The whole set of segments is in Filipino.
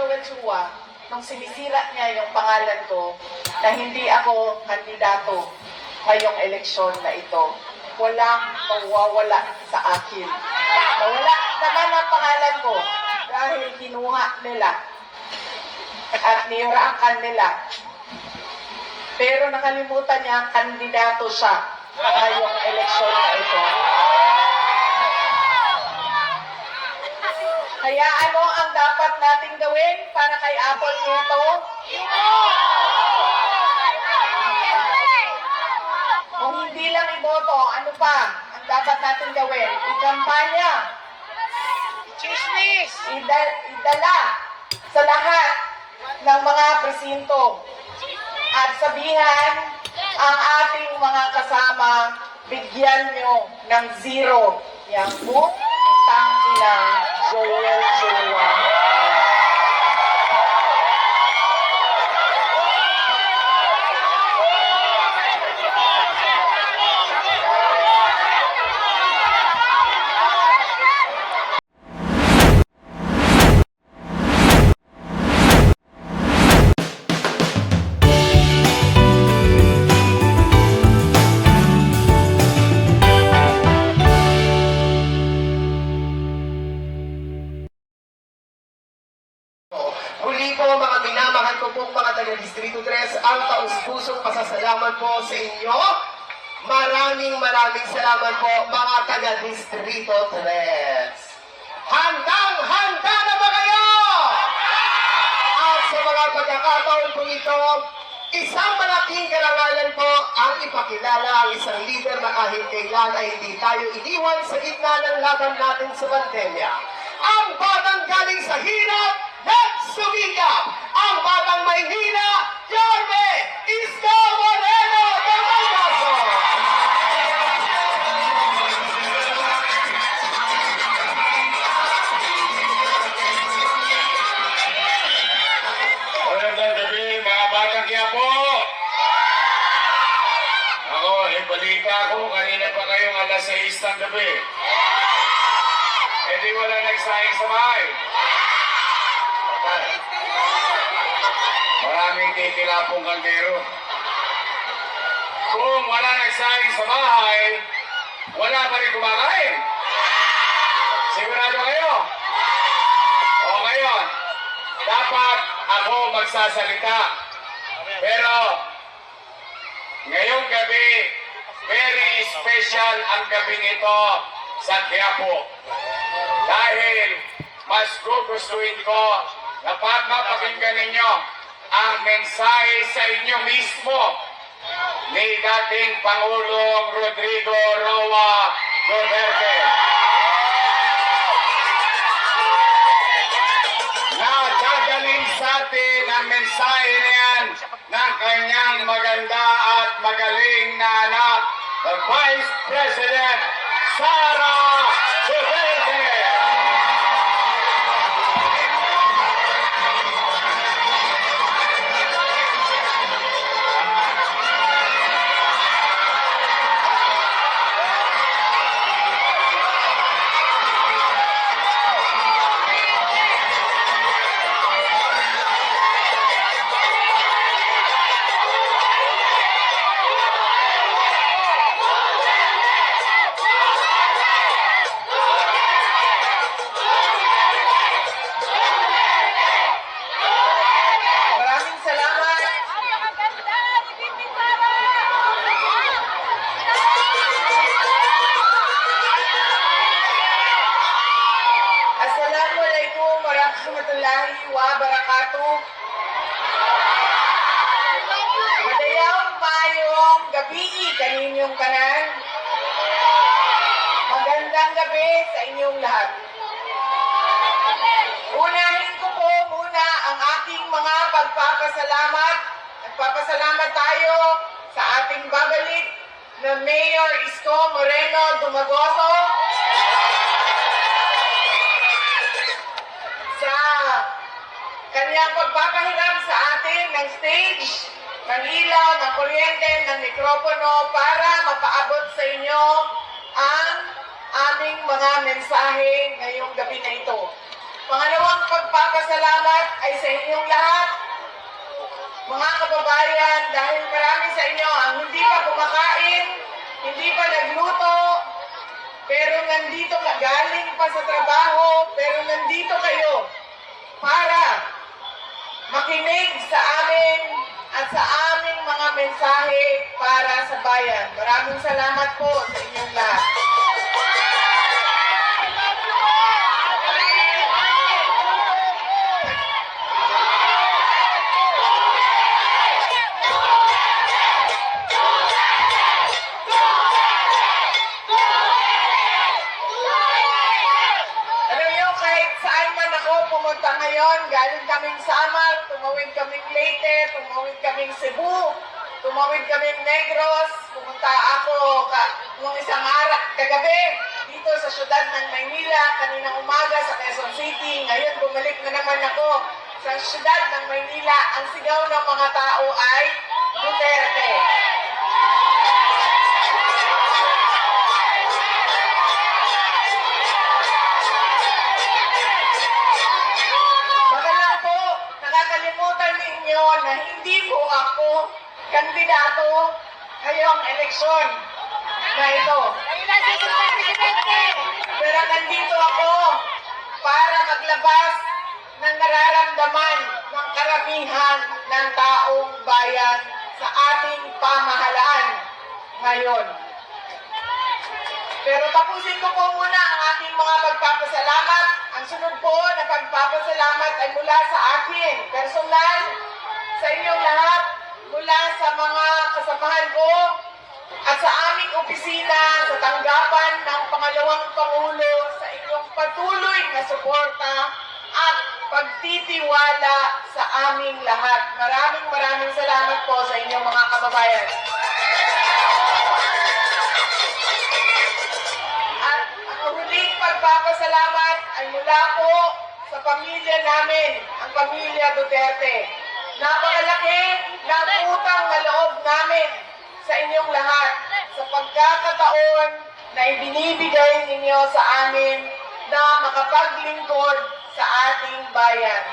Joel Chua, nung sinisira niya yung pangalan ko, na hindi ako kandidato ngayong eleksyon na ito, walang mawawala sa akin. Nawala naman ang pangalan ko dahil kinuha nila at nirakan nila. Pero nakalimutan niya, kandidato siya ngayong eleksyon na ito. Kaya ano ang dapat nating gawin para kay Apple nito? Kung hindi lang iboto, ano pa ang dapat natin gawin? Ikampanya. Chismis! Idala sa lahat ng mga presinto. At sabihan ang ating mga kasama, bigyan nyo ng 0 yung butang ilang Joel Chua. Muli po mga minamahal ko pong mga taga-Distrito 3, ang taus-pusong pasasalamat po sa inyo. Maraming salamat po mga taga-Distrito 3. Handang-handa na ba kayo? At sa mga pagkakataon po ito, isang malaking karangalan po ang ipakilala ang isang leader na kahit kailan ay hindi tayo iniwan sa gitna ng laban natin sa pandemya. Ang batang galing sa hirap, nagsumikap! Ang batang Maynila, Yorme Isko Moreno de Malgaso! Magandang gabi, mga batang Quiapo! Ako, balita ko, kanina pa kayong alas 6 ng gabi. Di wala nagsayang sa bahay. Maraming titilapong kaldero. Kung wala nagsayang sa bahay, wala pa rin kumakain. Sigurado kayo? O ngayon, dapat ako magsasalita. Pero, ngayong gabi, very special ang gabing ito sa Quiapo. Dahil mas gugustuhin ko na mapakinggan ninyo ang mensahe sa inyo mismo ni dating Pangulong Rodrigo Roa Duterte. Na dadalhin sa atin ang mensahe na yan ng kanyang maganda at magaling na anak, the Vice President Sara Duterte. Maraming salamat. Assalamualaikum warahmatullahi wabarakatuh. Madayang mayong gabi kaninyong kanan. Magandang gabi sa inyong lahat. Unahin ko po muna ang ating mga pagpapasalamat. Nagpapasalamat tayo sa ating babalik na Mayor Isko Moreno Dumagoso sa kanyang pagpapahiram sa atin ng stage, ng ilaw, ng kuryente, ng mikropono para mapaabot sa inyo ang aming mga mensahe ngayong gabi na ito. Pangalawang pagpapasalamat ay sa inyong lahat, mga kababayan, dahil marami sa inyo ang hindi pa kumakain, hindi pa nagluto, pero nandito ka, galing pa sa trabaho, pero nandito kayo para makinig sa amin at sa aming mga mensahe para sa bayan. Maraming salamat po sa inyong lahat. Alam niyo, kahit saan man ako pumunta ngayon, galing kaming Samar, tumawid kaming Leyte, tumawid kaming Cebu, tumawid kaming Negros, pumunta ako nung isang araw, kagabi, dito sa syudad ng Maynila, kaninang umaga sa Quezon City, ngayon bumalik na naman ako sa syudad ng Maynila. Ang sigaw ng mga tao ay Duterte. Baka lang po, nakakalimutan ninyo na hindi po ako kandidato ngayong eleksyon na ito. Pero nandito ako para maglabas ng nararamdaman ng karamihan ng taong bayan sa ating pamahalaan ngayon. Pero tapusin ko po muna ang aking mga pagpapasalamat. Ang sunod po na pagpapasalamat ay mula sa akin, personal, sa inyong lahat, mula sa mga kasamahan ko, at sa aming opisina sa tanggapan ng pangalawang Pangulo sa inyong patuloy na suporta at pagtitiwala sa aming lahat. Maraming salamat po sa inyong mga kababayan. At ang huling pagpapasalamat ay mula po sa pamilya namin, ang pamilya Duterte. Napakalaki ng utang na loob namin sa inyong lahat sa pagkakataon na ibinibigay ninyo sa amin na makapaglingkod sa ating bayan.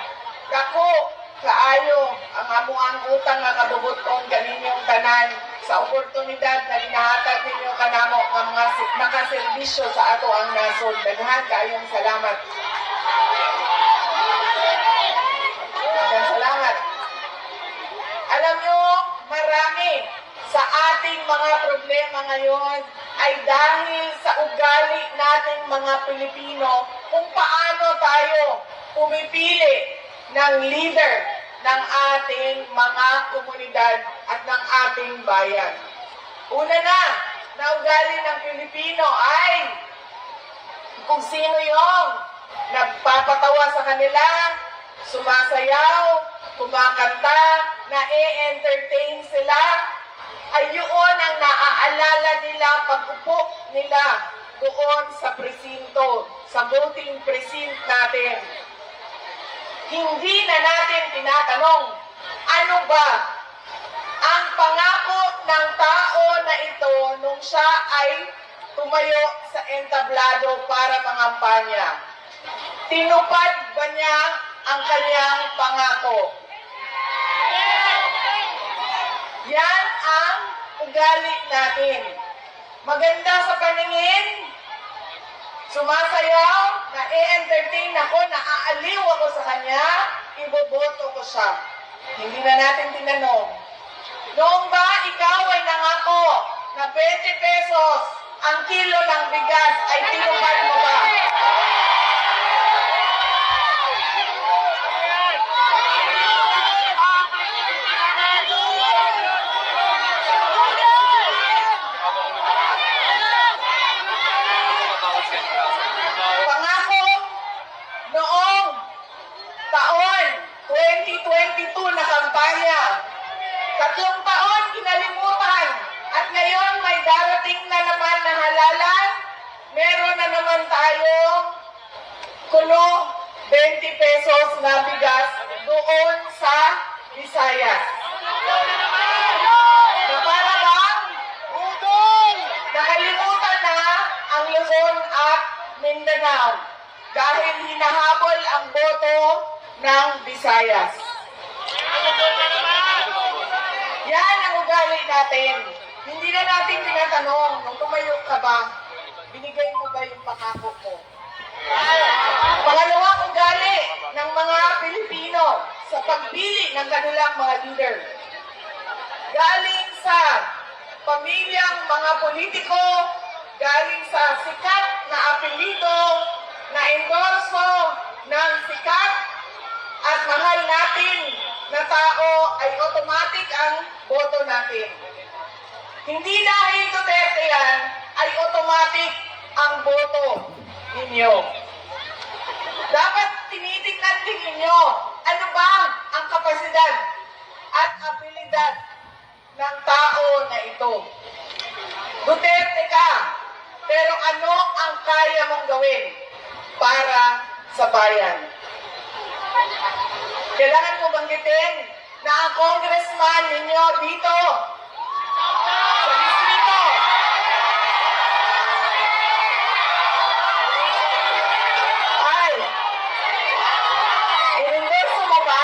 Kako, kaayo, ang amuang utang nga kabubuton kaninyong tanan sa oportunidad na ginahatag ninyo kanamo ang mga nakaserbisyo sa ato ang nasod. Daghan kaayong salamat. Daghang salamat. Alam nyo, marami sa ating mga problema ngayon ay dahil sa ugali nating mga Pilipino kung paano tayo pumipili ng leader ng ating mga komunidad at ng ating bayan. Una na ugali ng Pilipino ay kung sino yung nagpapatawa sa kanila, sumasayaw, kumakanta, na-entertain sila, ay yun ang naaalala nila pag-upo nila doon sa presinto, sa voting precinct natin. Hindi na natin tinatanong, ano ba ang pangako ng tao na ito nung siya ay tumayo sa entablado para mangampanya. Tinupad ba niya ang kanyang pangako? Yan ang ugali natin. Maganda sa paningin, sumasayaw, na-entertain ako, naaaliw ako sa kanya, iboboto ko siya. Hindi na natin tinanong. Noong ba ikaw ay nangako na 20 pesos ang kilo ng bigas ay tinupad mo ba? Pangako noong taon 2022 na kampanya. 3 taon kinalimutan at ngayon may darating na naman na halalan. Meron na naman tayong kulo 20 pesos na bigas doon sa Visayas. Na para bang nakalimutan na ang Luzon at Mindanao. dahil hinahabol ang boto ng Visayas. Yan ang ugali natin. Hindi na natin tinatanong, nung tumayo ka ba, binigay mo ba yung pangako mo? Pangalawang ugali ng mga Pilipino sa pagpili ng kanilang mga leader. Galing sa pamilyang mga politiko, galing sa sikat na apelido, na endorso ng sikat at mahal natin na tao ay automatic ang boto natin. Hindi dahil Duterte yan, ay automatic ang boto ninyo. Dapat tinitingnan din ninyo ano ba ang kapasidad at abilidad ng tao na ito. Duterte ka, pero ano ang kaya mong gawin para sa bayan? Kailangan ko banggitin na ang congressman ninyo dito sa distrito ay inendorso mo ba?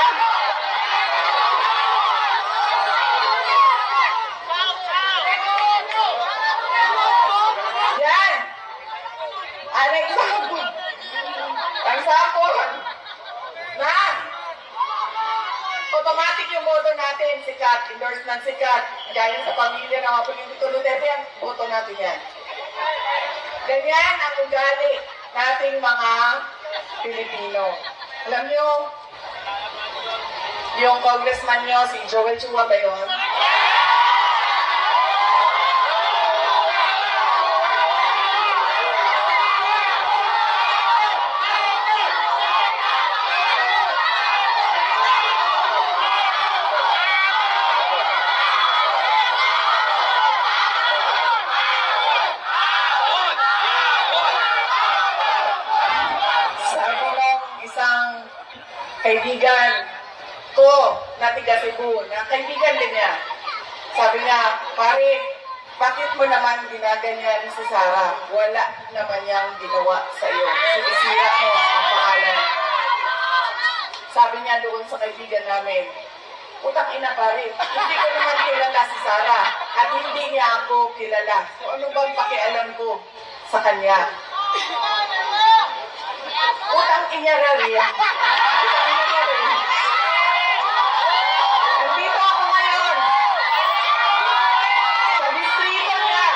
Yan. An example. Na automatic yung boto natin, sikat, endorse ng sikat, gaya sa pamilya ng mga politiko Duterte, yan, boto natin yan. Ganyan ang ugali nating mga Pilipino. Alam nyo, yung congressman nyo, si Joel Chua ba yun? Sabi ng isang kaibigan ko na tiga Cebu, na kaibigan din niya. Sabi niya, pare, bakit mo naman ginaganyan si Sara? Wala naman niyang ginawa sa iyo. Sinisira mo ang pangalan. Sabi niya doon sa kaibigan namin, utang ina pare, hindi ko naman kilala si Sara at hindi niya ako kilala. So ano bang pakialam ko sa kanya? Utang ina rin. Nandito ako ngayon sa distrito niya.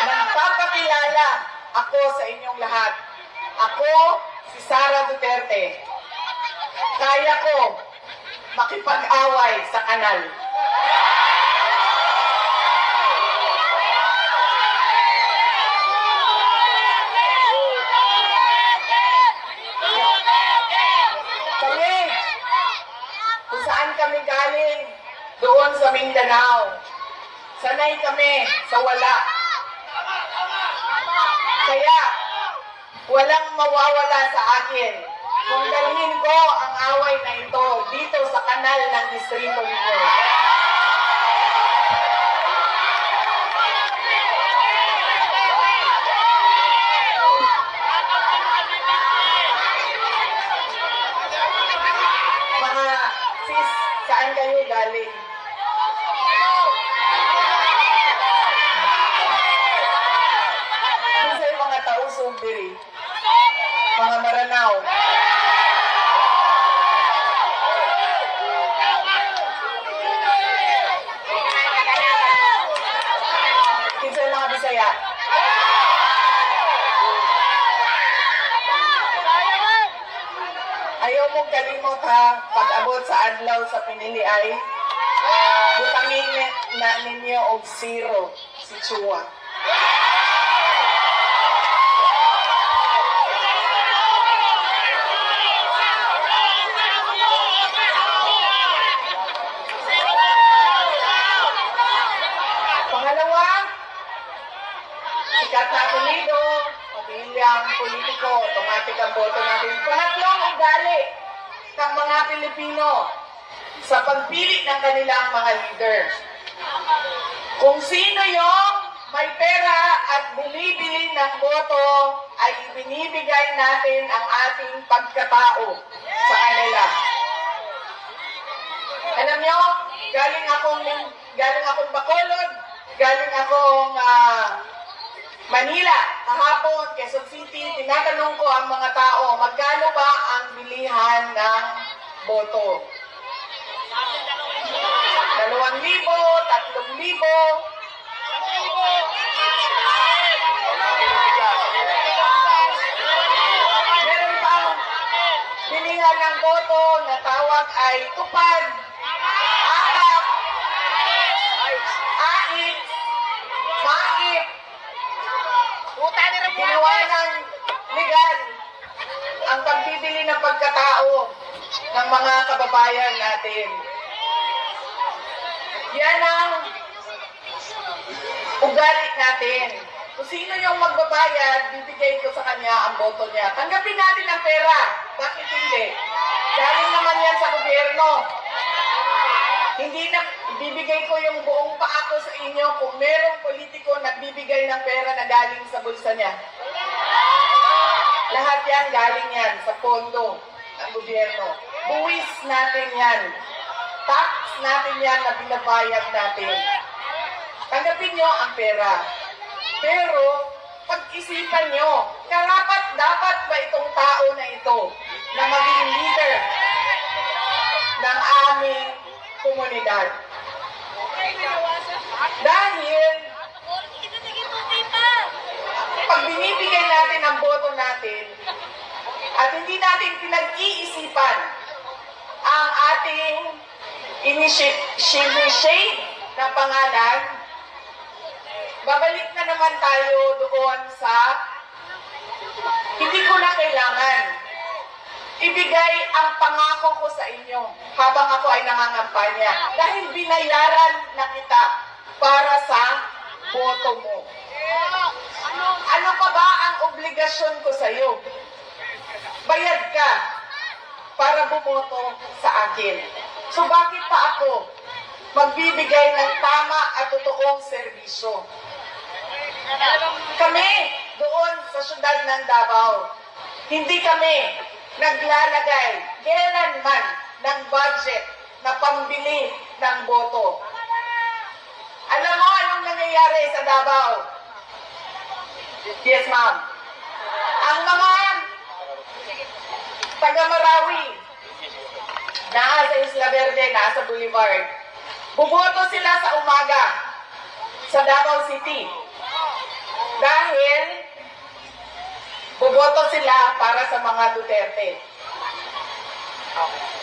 Magpapakilala ako sa inyong lahat. Ako, si Sara Duterte. Kaya ko makipag-away sa kanal. Kami, kung saan kami galing, doon sa Mindanao. Sanay kami sa wala. Kaya, walang mawawala sa akin kung dalhin ko ang away na ito dito sa kanal ng distrito ninyo. Mga sis, saan kayo galing? Kasi mga tausong diri, mga Maranao. Kinsa mga Bisaya. Ayaw mong kalimot ha, pag-abot sa adlaw sa piniliay, butangin na ninyo og zero si Chua. Pangalawa, sikat na apelido, pamilya politiko, automatic ang boto natin. Pangatlong ugali ng mga Pilipino sa pagpili ng kanilang mga leader. Kung sino yung may pera at bumibili ng boto, ay ibinibigay natin ang ating pagkatao sa kanila. Alam nyo, galing akong Bacolod, galing akong Manila, kahapon, Quezon City, tinatanong ko ang mga tao, magkano ba ang bilihan ng boto? 2,000, 3,000, meron pang bilihan ng boto na tawag ay tupad, akap, ait, mait, ginawa ng legal ang pagbibili ng pagkatao ng mga kababayan natin. Yan ang ugali natin. Kung sino yung magbabayad, bibigay ko sa kanya ang boto niya. Tanggapin natin ang pera. Bakit hindi? Galing naman yan sa gobyerno. Hindi na, ibibigay ko yung buong paako sa inyo kung merong politiko nagbibigay ng pera na galing sa bulsa niya. Lahat yan galing yan sa pondo ng gobyerno. Buwis natin yan. Tax natin yan na binabayad natin. Tanggapin nyo ang pera. Pero, pag-isipan nyo, dapat ba itong tao na ito na maging leader ng aming komunidad? Dahil, pag binibigay natin ang boto natin, at hindi natin pinag-iisipan ang ating initiate na pangalan, babalik na naman tayo doon sa hindi ko na kailangan ibigay ang pangako ko sa inyo habang ako ay nangangampanya dahil binayaran na kita para sa boto mo. Ano pa ba ang obligasyon ko sa iyo? Bayad ka para bumoto sa akin. So bakit pa ako magbibigay ng tama at totoong serbisyo? Kami doon sa syudad ng Davao, hindi kami naglalagay kailanman ng budget na pambili ng boto. Alam mo anong nangyayari sa Davao? Yes, ma'am. Ang mga taga-Marawi, nasa Isla Verde, nasa Boulevard, buboto sila sa umaga sa Davao City. Dahil buboto sila para sa mga Duterte.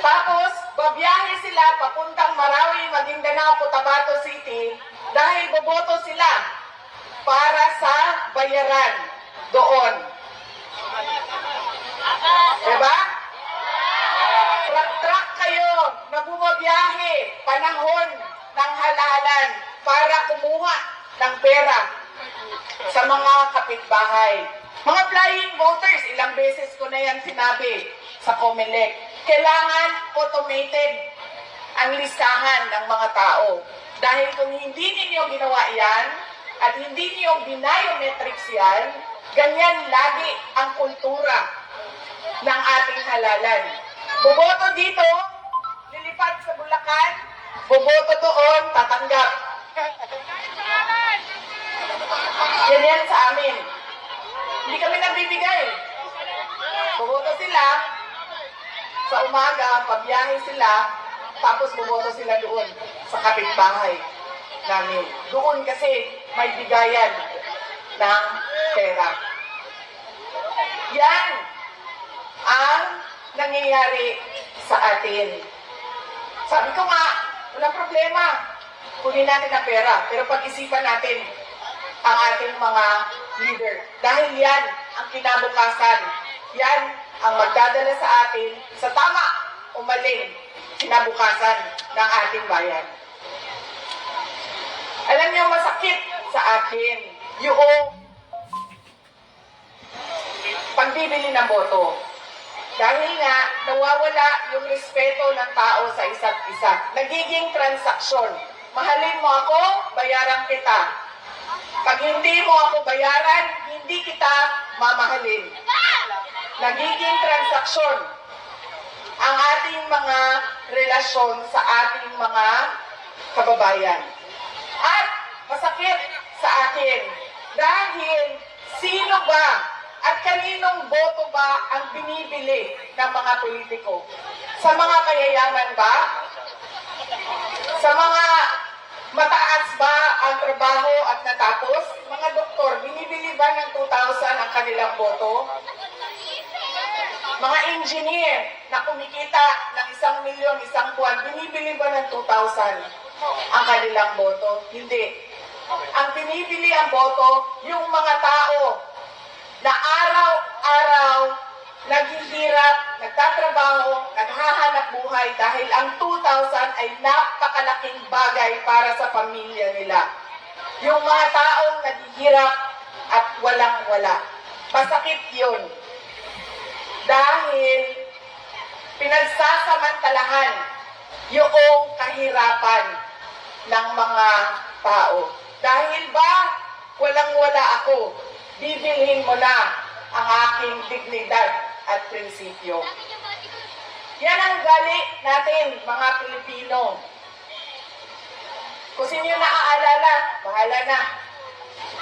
Tapos, babiyahe sila papuntang Marawi, Maguindanao, Cotabato City dahil buboto sila para sa bayaran doon. Diba? Truck kayo na bumabiyahe panahon ng halalan para kumuha ng pera sa mga kapitbahay. Mga flying voters, ilang beses ko na yan sinabi sa COMELEC. Kailangan automated ang listahan ng mga tao. Dahil kung hindi ninyo ginawa yan, at hindi niyo binayometrics yan, ganyan lagi ang kultura ng ating halalan. Boboto dito, lilipad sa Bulacan, boboto doon, tatanggap. Yan sa amin. Hindi kami nagbibigay. Boboto sila, sa umaga, pabiyahe sila, tapos boboto sila doon sa kapitbahay namin. Doon kasi may bigayan ng pera. Yan ang nangyayari sa atin. Sabi ko nga, walang problema. Kunin natin ang pera. Pero pag-isipan natin ang ating mga leader. Dahil yan ang kinabukasan. Yan ang magdadala sa atin sa tama o maling kinabukasan ng ating bayan. Alam niyo, masakit sa akin yung pagbibili ng boto. Dahil nga, nawawala yung respeto ng tao sa isa't isa. Nagiging transaksyon. Mahalin mo ako, bayaran kita. Pag hindi mo ako bayaran, hindi kita mamahalin. Nagiging transaksyon ang ating mga relasyon sa ating mga kababayan. At masakit sa akin dahil sino ba at kaninong boto ba ang binibili ng mga politiko? Sa mga kayayaman ba? Sa mga mataas ba ang trabaho at natapos? Mga doktor, binibili ba ng 2,000 ang kanilang boto? Mga engineer na kumikita ng 1 milyon isang buwan, binibili ba ng 2,000 ang kanilang boto? Hindi. Ang binibili ang boto, yung mga tao na araw-araw naghihirap, nagtatrabaho, naghahanap buhay dahil ang 2,000 ay napakalaking bagay para sa pamilya nila. Yung mga taong naghihirap at walang-wala. Masakit yun. Dahil pinagsasamantalahan yung kahirapan ng mga tao. Dahil ba walang-wala ako, bibilhin mo na ang aking dignidad at prinsipyo. Yan ang gali natin, mga Pilipino. Kung sino yung naaalala, bahala na.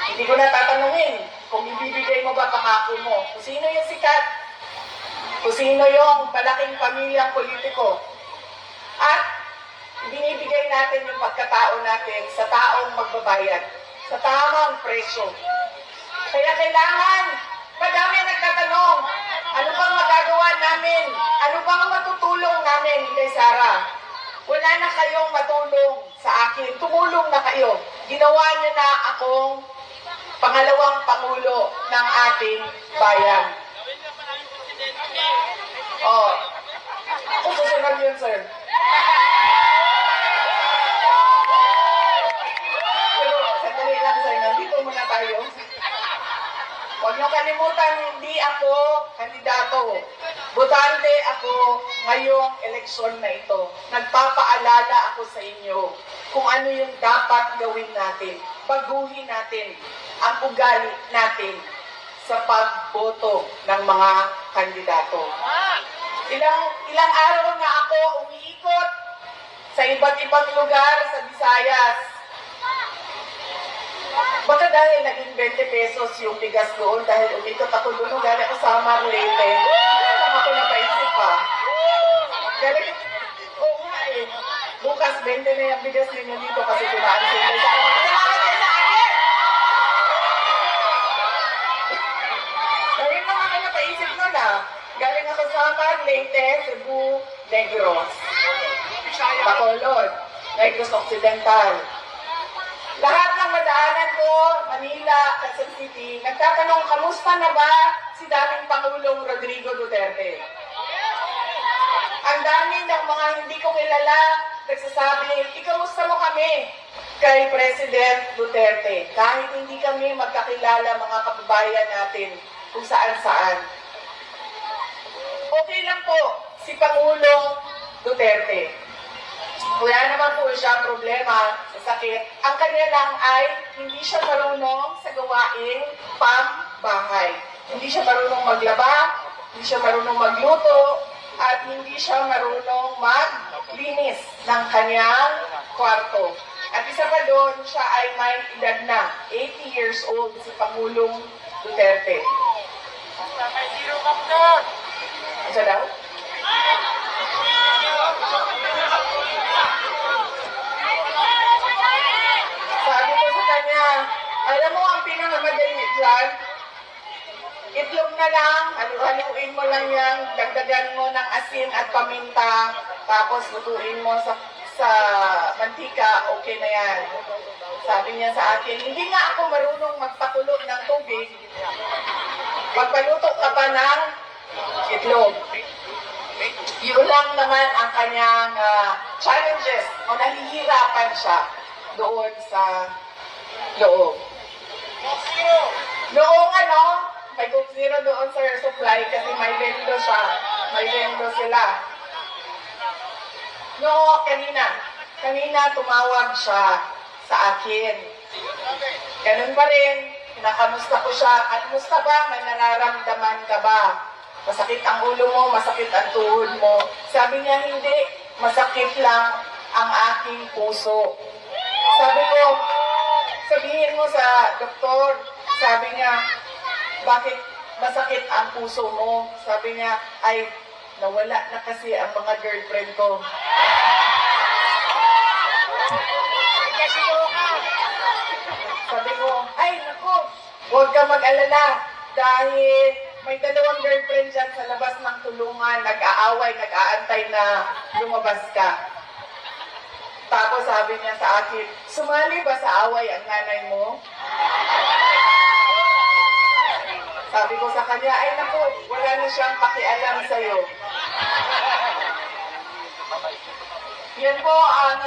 Hindi ko na tatanungin kung ibibigay mo ba pangako mo. Kung sino yung sikat, kung sino yung malaking pamilyang politiko. At binibigay natin yung pagkatao natin sa taong magbabayad, sa tamang presyo. Kaya kailangan, madami ang nagtatanong, ano bang magagawa namin? Ano bang matutulong namin kay Sara? Wala na kayong matulong sa akin. Tumulong na kayo. Ginawa niyo na akong pangalawang pangulo ng ating bayan. Oh, ako susunod yun, sir. Pero, sandali lang, sir. Nandito muna tayo. Huwag niyo kalimutan, hindi ako kandidato. Botante ako ngayong eleksyon na ito. Nagpapaalala ako sa inyo kung ano yung dapat gawin natin. Baguhin natin ang ugali natin sa pagboto ng mga kandidato. Ilang araw na ako umiikot sa iba't ibang lugar sa Visayas. Baka dahil naging 20 pesos yung bigas doon dahil umikot ako doon, galing ako sa Marlete. Lang ako napaisip pa. Galing, oo nga eh. Bukas 20 na yung bigas ninyo dito kasi tumaan sila. Salamat kayo sa akin! Galing lang ako napaisip nun ah. Galing ako sa Marlete, Cebu, Negros. Bacolod, Negros Occidental. Lahat ng madaanan ko, Manila, Quezon City, nagtatanong, kamusta na ba si dating Pangulong Rodrigo Duterte? Ang dami ng mga hindi ko kilala, nagsasabi, ikamusta mo kami kay President Duterte? Kahit hindi kami magkakilala mga kababayan natin kung saan-saan. Okay lang po si Pangulong Duterte. Wala naman po siyang problema sa sakit. Ang kanya lang ay hindi siya marunong sa gawaing pambahay. Hindi siya marunong maglaba, hindi siya marunong magluto, at hindi siya marunong maglinis ng kanyang kwarto. At isa pa doon, siya ay may edad na, 80 years old, si Pangulong Duterte. Ano daw? Sabi ko sa kanya, alam mo ang pinakamadali dyan, itlog na lang, haluin mo lang yan, dagdagan mo ng asin at paminta, tapos lutuin mo sa mantika, okay na yan. Sabi niya sa akin, hindi nga ako marunong magpakulo ng tubig, magpaluto ka pa ng itlog. Yun lang naman ang kanyang challenges o nahihirapan siya doon sa loob. Noong may Coke Zero doon sa supply kasi may vendo siya. May vendo sila. No, kanina tumawag siya sa akin. Ganun pa rin, kinakamusta ko siya. Kamusta ba? May nararamdaman ka ba? Masakit ang ulo mo, masakit ang tuhod mo. Sabi niya, hindi. Masakit lang ang aking puso. Sabi ko, sabihin mo sa doktor. Sabi niya, bakit masakit ang puso mo? Sabi niya, ay, nawala na kasi ang mga girlfriend ko. Sabi ko, ay, naku, huwag ka mag-alala dahil may dalawang girlfriend dyan sa labas ng tulungan, nag-aaway, nag-aantay na lumabas ka. Tapos sabi niya sa akin, sumali ba sa away ang nanay mo? Sabi ko sa kanya, ay naku, wala na siyang pakialam sa'yo. Yan po ang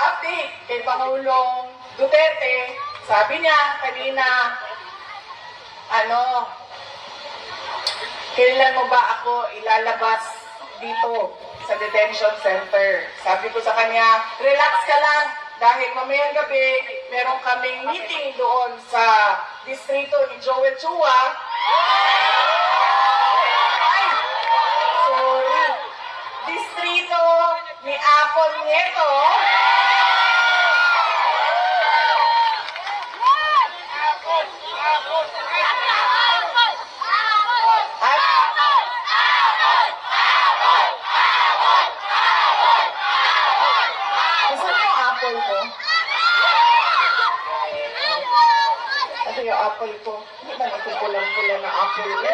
update kay Pangulong Duterte. Sabi niya kanina, kailan mo ba ako ilalabas dito sa detention center? Sabi ko sa kanya, relax ka lang dahil mamayang gabi meron kaming meeting doon sa distrito ni Joel Chua. Ay, sorry. Distrito ni Apple Nieto. Gusto niyo yung apple ko? Ito yung apple ko. Hindi ba nagpupulang-pula na apple ko?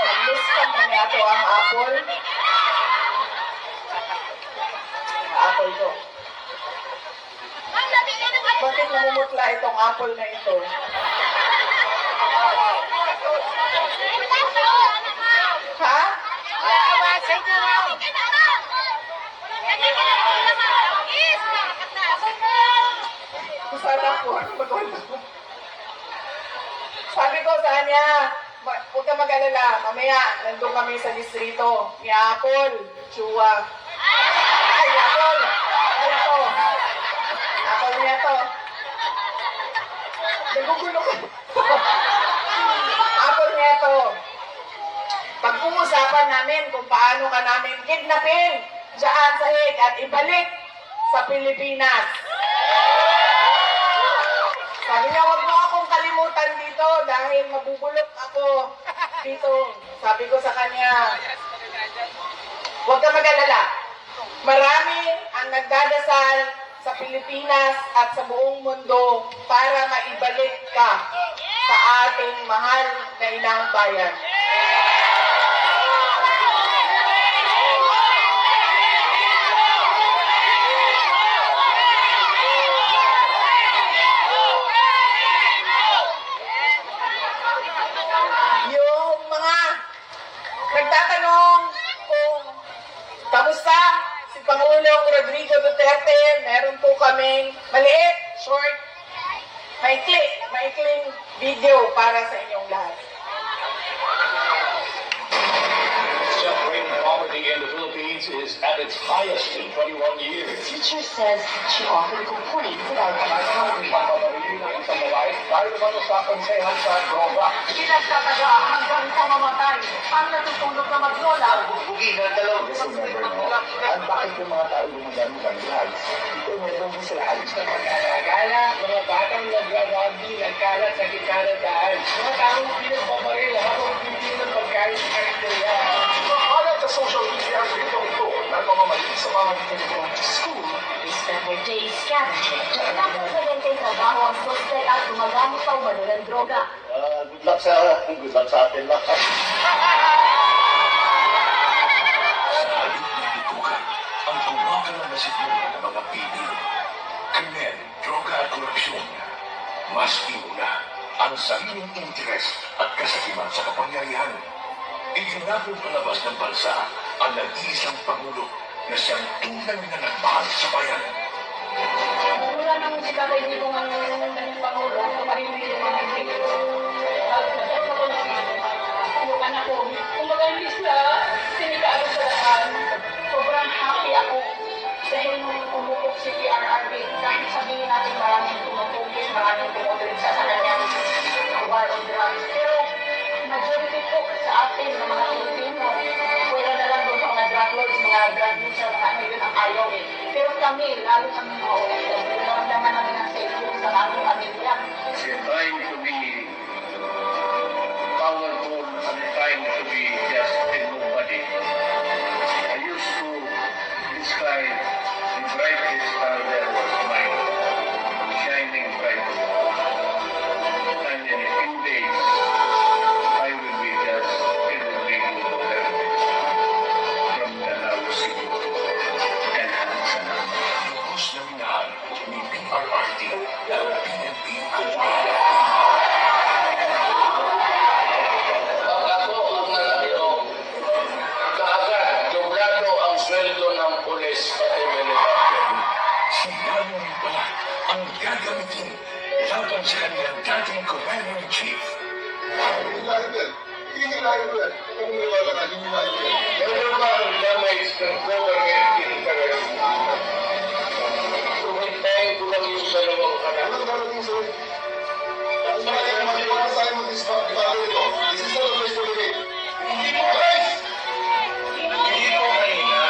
Nag-listen na niya ito ang apple. Apple ko. Bakit namumutla itong apple na ito? Ha? Sana po. Sabi ko sa kanya, huwag ka mag-alala. Mamaya, nandun kami sa distrito ni Apple, Chua. Ay, Apple! Ano to? Apple niya to. Nagugulo ko. Apple niya to. Pag-uusapan namin kung paano ka namin kidnapin dyan sa Hague at ibalik sa Pilipinas. Sabi niya, huwag mo akong kalimutan dito dahil mabubulok ako dito. Sabi ko sa kanya, huwag ka mag-alala. Marami ang nagdadasal sa Pilipinas at sa buong mundo para maibalik ka sa ating mahal na inang bayan. Yung mga nagtatanong kung kamusta si Pangulong Rodrigo Duterte, meron po kaming maliit, short, maikling video para sa inyong lahat. Suffering poverty in the Philippines is at its highest in 21 years. Teacher says she often complains about being hungry. Pagbabarili ng isang babae dahil naman sa konsehan sa droga. Pinagtataga hanggang pamamatay ang natutulog na maglola. Bugi na dalawang at bakit yung mga tao gumagamit ng drugs? Ito meron din sila alis na pag-alagala. Mga batang nagraragbi, nagkalat sa kikaladaan. Mga taong pinagbabaril habang bibili ng pagkain sa karinderya. Alat sa social media ang ganitong ito na pamamalit sa mga ginagawa. School, they spend their days scavenging. Napakagandang trabaho ang suspect at gumagamit pa umano ng droga. Good luck sa atin lahat. Ang pumakalang na siguro ng mga Pilipino. Krimen, droga at korupsyon. Mas iuna ang sariling interes at kasakiman sa kapangyarihan. Iginapong palabas ng bansa ang nag-iisang Pangulo na siyang tunay na nagmahal sa bayan. Wala nang sikatay dito ng Pangulo. Kapahimik yung mga imbis na sinikaan sa lahat, sobrang happy ako. Dahil nung pumupok si PRRD, kahit sabihin natin maraming tumutugis, maraming tumutulisa sa kanyang war on drugs. Pero majority po sa atin ng mga Pilipino, wala na lang doon mga drug lords, mga drug user, mga ano yun ang ayaw eh. Pero kami, lalo kami mga OFW, naramdaman namin ang safety sa aming pamilya. You're trying to be powerful and trying to be just a nobody. I used to describe the brightest star there was mine, shining bright. And in a few days, I will be just a regular from Danao City and Hansana. Lubos na minahal ni PRRD ng PNP at media. Ako ang nalito, kaagad, doblado ang sweldo ng pulis pati militar. Sila na rin pala ang gagamitin laban sa kanilang dating Commander-in-Chief. Meron ba ang damage ng government interest? Tumintayin ko lang yung dalawang anak. Hindi ko kanina.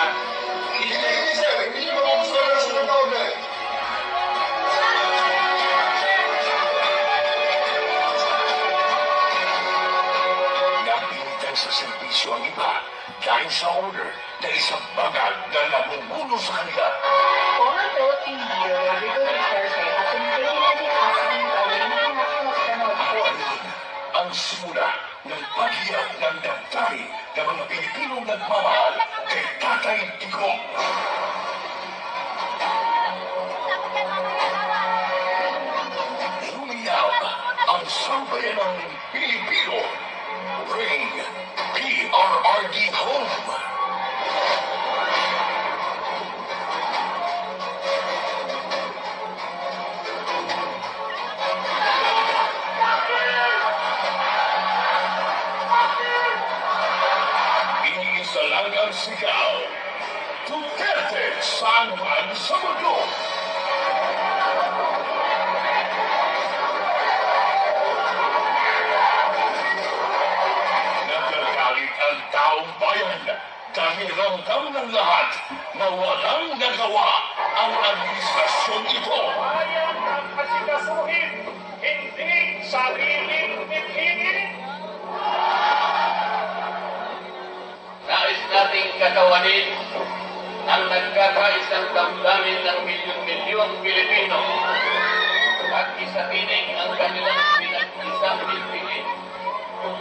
Napilitan sa serbisyo ang iba dahil sa order na isang bagag na namumuno sa kanila. Over 14 years, Rico Duterte has been taking any action gawin ng national sunod po. Ayun ang simula ng paghiyag ng damdamin ng mga Pilipinong nagmamahal kay Tatay Digong. Luminaw ang sambayanang Pilipino. Bring PRRD home. Iisa lang ang sigaw. Duterte sangman sa mundo. Nagagalit ang taong bayan dahil ramdam ng lahat na walang nagawa ang administrasyon ito. Bayan ang asikasuhin, hindi sariling pipili. Nais nating katawanin ang nagkakaisang damdamin ng milyon-milyong Pilipino at isapinig ang kanilang pinag-isang pilipinin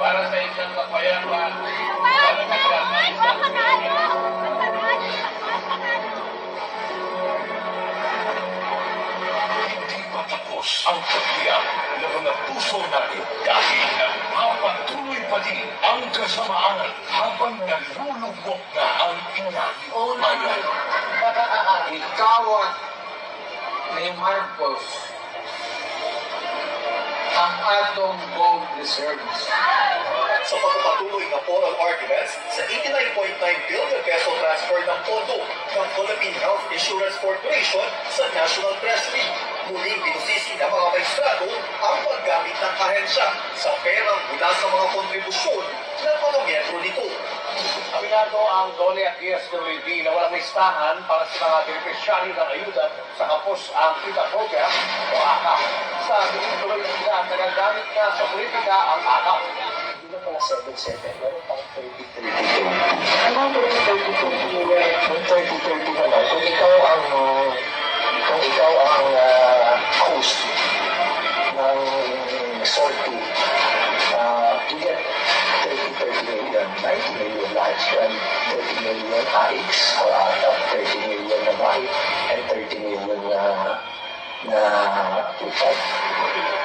para sa isang mapayapa at nagkakaisang Pilipino. Hindi pa tapos ang pagtiyak ng mga puso natin dahil nagpapatuloy pa din ang kasamaan habang nalulugmok na ang inayong bayan. Ikaw ni Marcos ang atong gold reserves. Sa pagpapatuloy ng oral arguments sa 89.9 billion peso transfer ng pondo ng Philippine Health Insurance Corporation sa National Treasury. Muling binusisi ng mga maestrado ang paggamit ng ahensya sa perang mula sa mga kontribusyon ng mga miyembro nito. Aminado ang Dole DSWD na walang listahan para sa mga beneficiary ng ayuda sa kapos ang kita program o AKAP. Sa tuloy ng sila, nagagamit na sa politika ang AKAP. Hindi na pala 7-7, meron pang 30-32. Hanggang 2032 year. Kung 30-30 na lang, kung ikaw ang host ng sortie, to get 30 million, 90 million lives, and 30 million AIX, or 30 million na buy, and 30 million na tutag.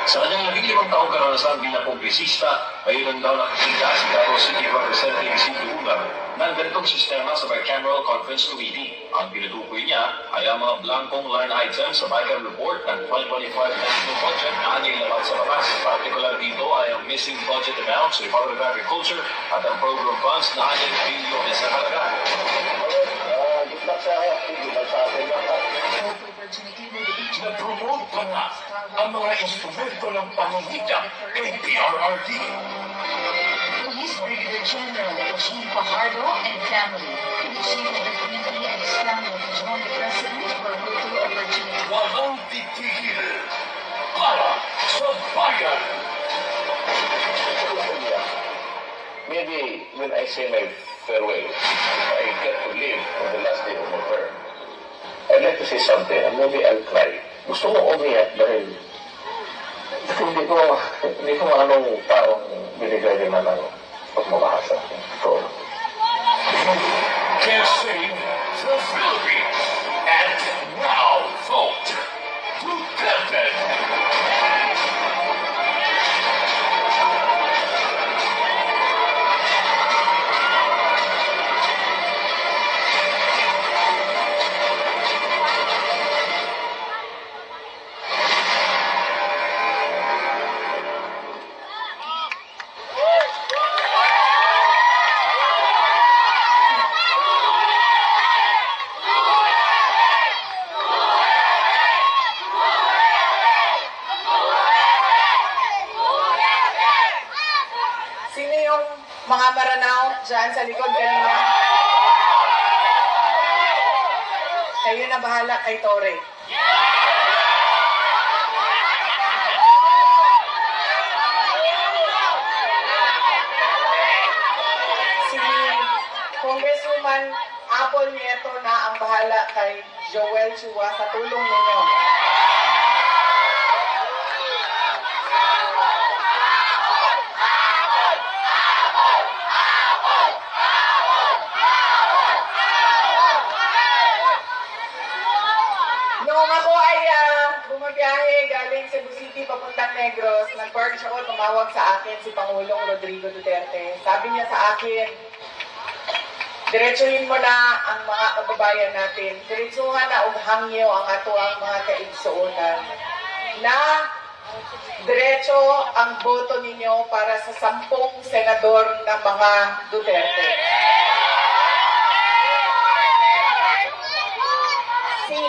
Sa kanyang 15 taong karanasan bilang kongresista, ngayon daw nakikita si Davao City Representative Cindy Ugar ng ganitong sistema sa bicameral conference committee. Ang tinutukoy niya ay ang mga blankong line items sa BICAM report ng 2025 national budget na ating laman sa labas. Partikular dito ay ang missing budget amounts sa Department of Agriculture at ang program funds na 6 bilyon sa halaga. Good luck sa atin lahat. Nag-promote pa nga ang mga instrumento ng pangungita kay PRRD. Police Brigadier General Eugene Fajardo and family, the Chief of the Community and Islamic Regional President for Mutual Opportunity. Walang titigil para sa bayan. Maybe when I say my farewell, I get to live on the last day of my term. I'd like to say something, and maybe I'll cry. Gusto ko umiyak dahil hindi ko anong taong binigay nila ng pagmamahal sa akin. So, Can save the Philippines. And now vote Duterte. Sino yung mga maranaw dyan sa likod kanina? Kayo na bahala kay Tore. Si Congresswoman Apple Nieto na ang bahala kay Joel Chua sa tulong ninyo. Noong ako ay bumabiyahe galing Cebu City papuntang Negros, nag-barge ako, tumawag sa akin si Pangulong Rodrigo Duterte. Sabi niya sa akin, diretsuhin mo na ang mga kababayan natin. Diretsuhan na ug hangyo ang ato ang mga kaigsuonan. Na diretso ang boto ninyo para sa 10 senador ng mga Duterte. Si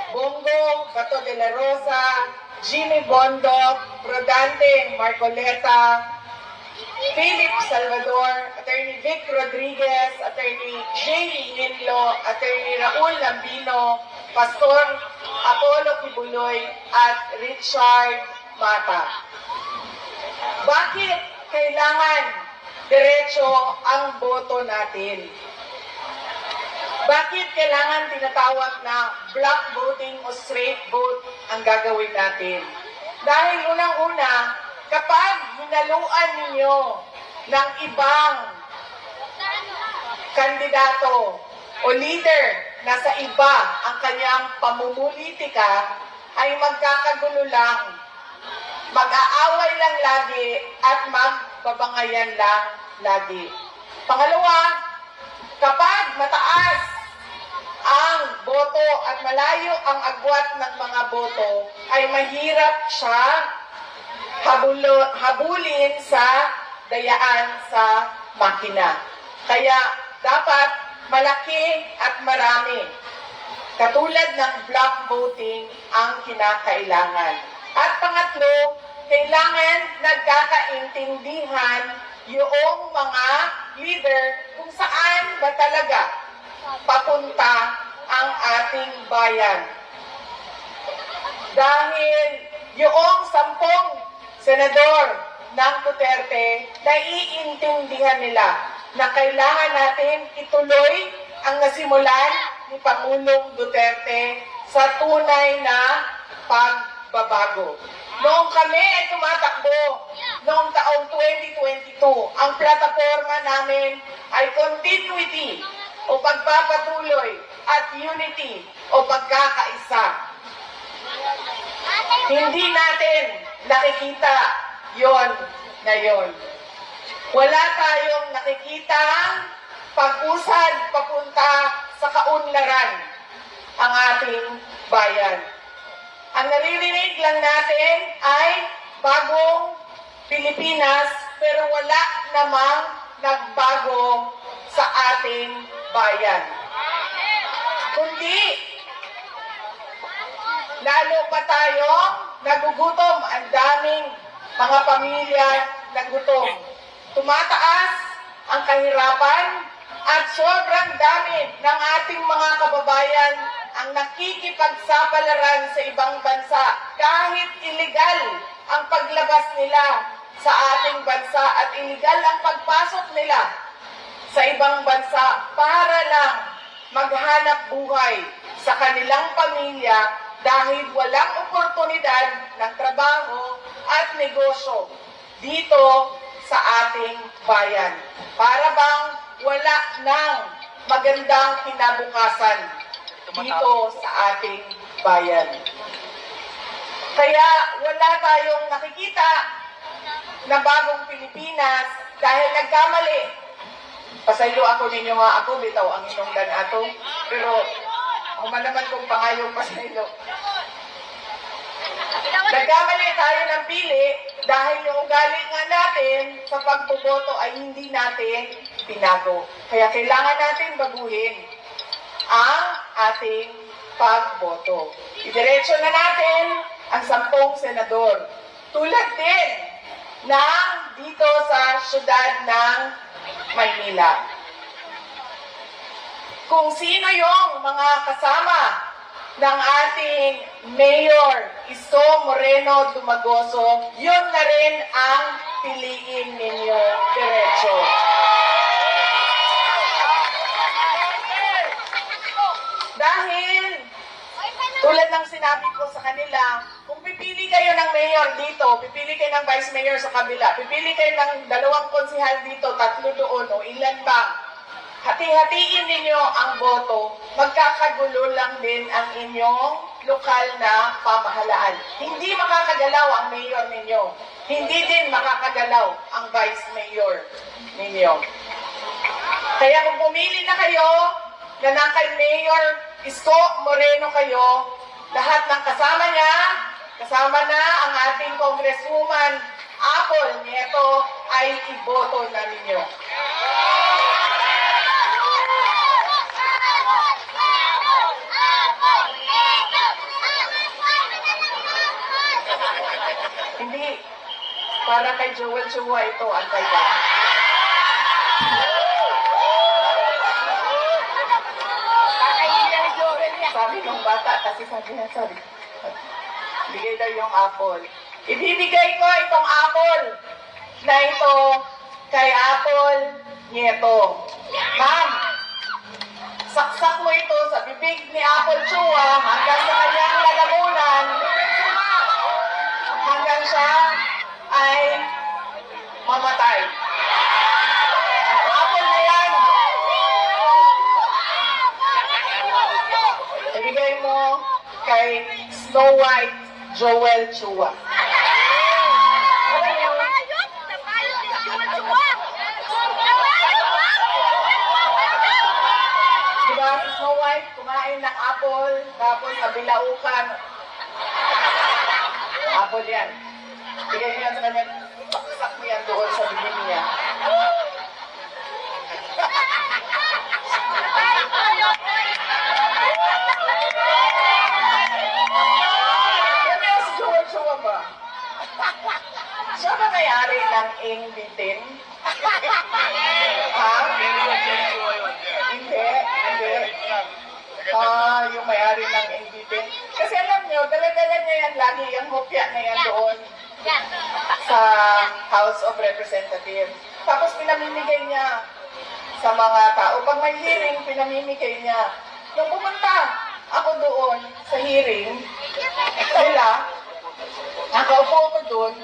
Bongo Bato de la Rosa, Jimmy Bondo, Rodante Marcoleta, Philip Salvador, Attorney Vic Rodriguez, Attorney Jay Hinlo, Attorney Raul Lambino, Pastor Apollo Kibuloy, at Richard Mata. Bakit kailangan diretso ang boto natin? Bakit kailangan tinatawag na block voting o straight vote ang gagawin natin? Dahil unang-una, kapag hinaluan ninyo ng ibang kandidato o leader na sa iba ang kanyang pamumulitika, ay magkakagulo lang, mag-aaway lang lagi at magbabangayan lang lagi. Pangalawa, kapag mataas ang boto at malayo ang agwat ng mga boto, ay mahirap siya habulin sa dayaan sa makina. Kaya dapat malaki at marami. Katulad ng block voting ang kinakailangan. At pangatlo, kailangan nagkakaintindihan yung mga leader kung saan ba talaga papunta ang ating bayan. Dahil yung 10 senador ng Duterte, naiintindihan nila na kailangan natin ituloy ang nasimulan ni Pangulong Duterte sa tunay na pagbabago. Noong kami ay tumatakbo, noong taong 2022, ang plataforma namin ay continuity o pagpapatuloy at unity o pagkakaisa. Hindi natin nakikita yon ngayon. Wala tayong nakikita pag-usad papunta sa kaunlaran ang ating bayan. Ang naririnig lang natin ay bagong Pilipinas, pero wala namang nagbago sa ating bayan. Kundi, lalo pa tayong nagugutom. Ang daming mga pamilya nagutom. Tumataas ang kahirapan at sobrang dami ng ating mga kababayan ang nakikipagsapalaran sa ibang bansa kahit illegal ang paglabas nila sa ating bansa at illegal ang pagpasok nila sa ibang bansa para lang maghanap buhay sa kanilang pamilya dahil walang oportunidad ng trabaho at negosyo dito sa ating bayan. Para bang wala nang magandang kinabukasan dito sa ating bayan. Kaya wala tayong nakikita na bagong Pilipinas dahil nagkamali. Pasaylo ako ninyo nga ako, bitaw ang inungdan ato. Pero humanaman kong pangayong pasaylo. Nagkamali tayo ng pili dahil yung ugali nga natin sa pagboboto ay hindi natin pinago. Kaya kailangan natin baguhin ang ating pagboto. Idiretso na natin ang 10 senador. Tulad din ng dito sa syudad ng Maynila. Kung sino yung mga kasama ng ating Mayor Isko Moreno Dumagoso, yun na rin ang piliin ninyo diretso. Dahil, tulad ng sinabi ko sa kanila, kung pipili kayo ng mayor dito, pipili kayo ng vice mayor sa kabila, pipili kayo ng 2 konsihal dito, 3 doon, o ilan ba, hati-hatiin ninyo ang boto, magkakagulo lang din ang inyong lokal na pamahalaan. Hindi makakagalaw ang mayor ninyo. Hindi din makakagalaw ang vice mayor ninyo. Kaya kung pumili na kayo, na ng kay Mayor Isko Moreno kayo, lahat ng kasama niya, kasama na ang ating Congresswoman Apple Nieto, ay iboto na ninyo. Hindi. Para kay Joel Chua ito, antay ba? Sabi ng bata, kasi sabi niya, sorry. Bigay daw yung apple. Ibibigay ko itong apple na ito kay Apple Nieto. Ma'am, saksak mo ito sa bibig ni Apple Chua hanggang sa kanyang lalamunan hanggang siya ay mamatay. Ang apple na yan, ibigay mo kay Snow White Joel Chua. Diba si Snow White kumain ng apple, tapos sa bilaukan, apple yan. Bigay niya sa kanya, saksak mo yan doon sa bibig niya. Si Joel Chua ba? Siya ba may-ari ng Ingbitin? Ha? Hindi. Yung may-ari ng Ingbitin. Kasi alam nyo, dala-dala niya yan lagi, yung hopya na yan doon sa House of Representatives. Tapos pinamimigay niya sa mga tao. Pag may hearing, pinamimigay niya. Nung pumunta ako doon sa hearing nila, nakaupo ko doon,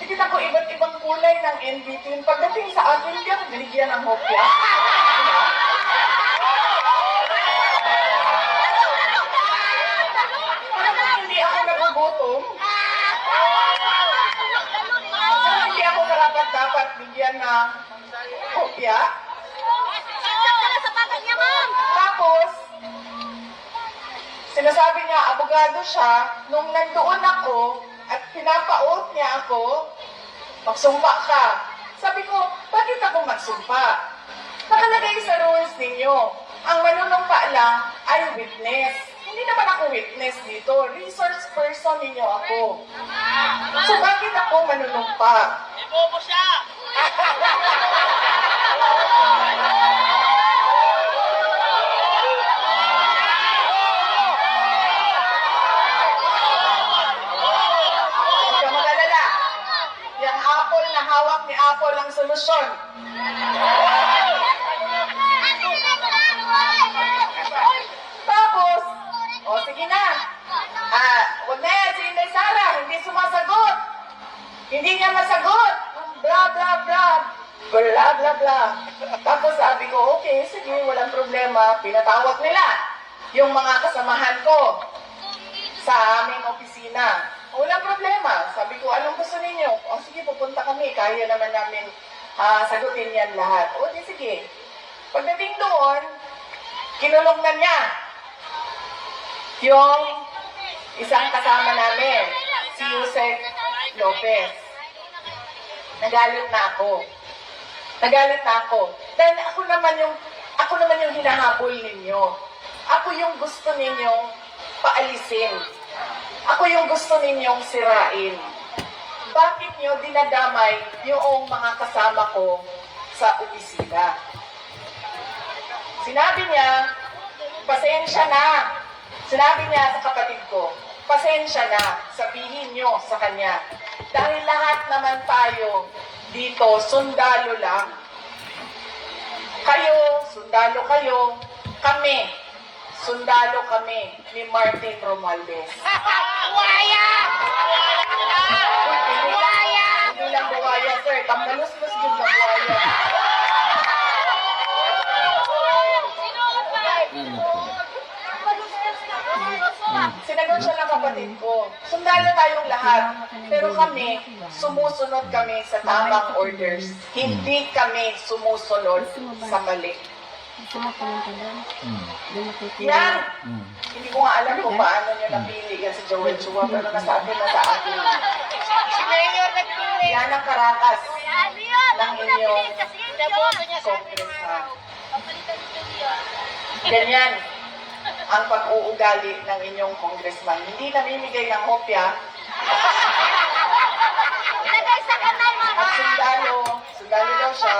nakita ko iba't ibang kulay ng NBT. Pagdating sa akin, hindi ako binigyan ng hopya. Hindi ako nagugutom. dapat bigyan ng kopya. Tapos, sinasabi niya, abogado siya, nung nandoon ako at pinapaot niya ako, magsumpa ka. Sabi ko, bakit ako magsumpa? Nakalagay sa rules ninyo, ang manunumpa lang ay witness. Hindi naman ako witness dito. Resource person ninyo ako. So bakit ako manunumpa? Ibobo siya! Huwag ka mag-alala. Yung apple na hawak ni Apple ang solusyon. Tapos, o sige na. Huwag na yan, si Inday Sara, hindi sumasagot. Hindi niya masagot. Blah, blah, blah. Blah, blah, blah. Tapos sabi ko, okay, sige, walang problema. Pinatawag nila yung mga kasamahan ko sa aming opisina. Walang problema. Sabi ko, anong gusto ninyo? O sige, pupunta kami. Kaya naman namin sagutin yan lahat. O di sige. Pagdating doon, kinulong na niya yung isang kasama namin, si Yusek Lopez. Nagalit na ako. Dahil ako naman yung hinahabol ninyo. Ako yung gusto ninyong paalisin. Ako yung gusto ninyong sirain. Bakit nyo dinadamay yung mga kasama ko sa opisina? Sinabi niya, pasensya na. Sinabi niya sa kapatid ko, pasensya na, sabihin nyo sa kanya. Dahil lahat naman tayo dito, sundalo lang. Kayo, sundalo kayo. Kami, sundalo kami ni Martin Romualdez. Hindi lang buwaya, sir. Tamnalos-los din ng buwaya. Sinagot siya ng kapatid ko. Sundalo tayong lahat. Pero kami, sumusunod kami sa tamang orders. Hindi kami sumusunod sa mali. Yan! Hindi ko nga alam kung paano nyo napili yan si Joel Chua, pero nasabi na sa akin. Yan ang karakas ng inyong congressman. Ganyan ang pag-uugali ng inyong congressman. Hindi namimigay ng hopya. At sundalo daw siya.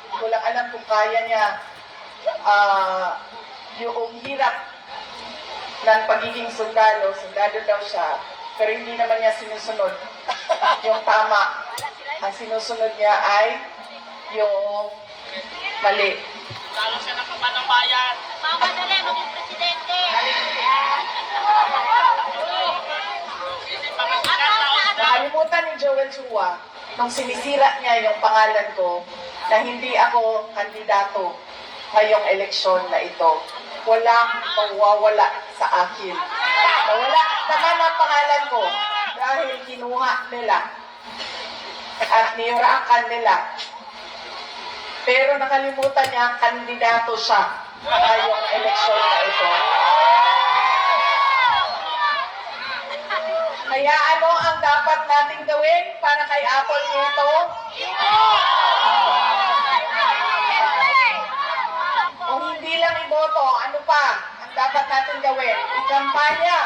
Hindi ko lang alam kung kaya niya yung hirap ng pagiging sundalo daw siya. Pero hindi naman niya sinusunod yung tama. Ang sinusunod niya ay yung mali. Lalo siya ng kapanang bayan. Mama dali, maging presidente. Nakalimutan ni Joel Chua nung sinisira niya yung pangalan ko na hindi ako kandidato ngayong eleksyon na ito. Walang mawawala sa akin. Nawala naman ang pangalan ko dahil kinuha nila at niyurakan nila. Pero nakalimutan niya kandidato siya ngayong eleksyon na ito. Kaya ano ang dapat nating gawin para kay Apple nito? Kung hindi lang iboto, ano pa ang dapat natin gawin? Ikampanya.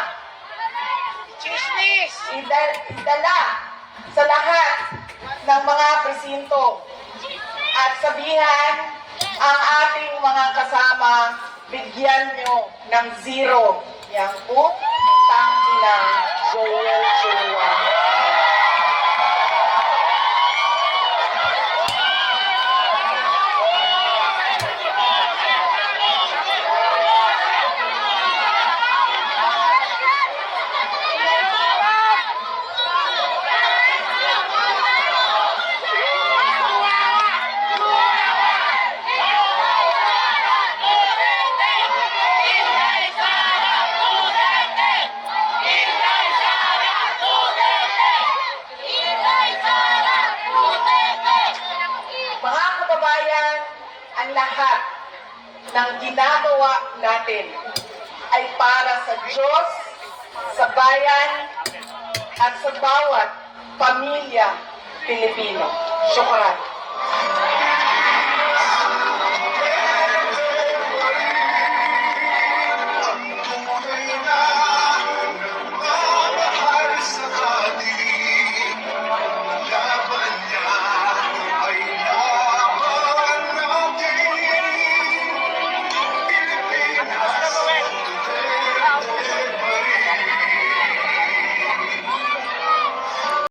Chismis! Idala sa lahat ng mga presinto at sabihan ang ating mga kasama, bigyan nyo ng 0 yung utang ng Joel Chua. lahat ng ginagawa natin ay para sa Diyos, sa bayan, at sa bawat pamilya Pilipino. Syukran.